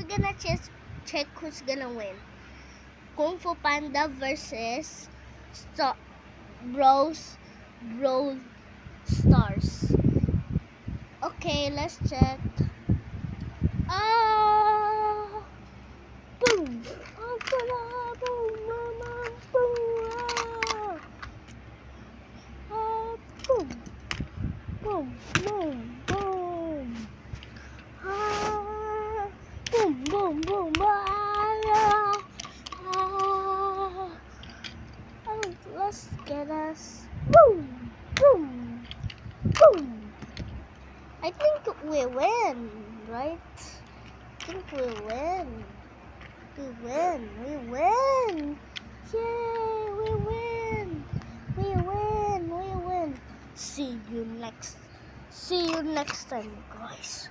we're gonna check who's gonna win. Kung Fu Panda versus Brawl Stars. Okay, let's check. Boom! Boom! Boom! Boom! Boom! Boom! Boom! Boom! Boom! Let's get us. Boom! Boom! Boom! I think we win, right? I think we win. We win. We win. Yay! We win. We win. We win. See you next time, guys.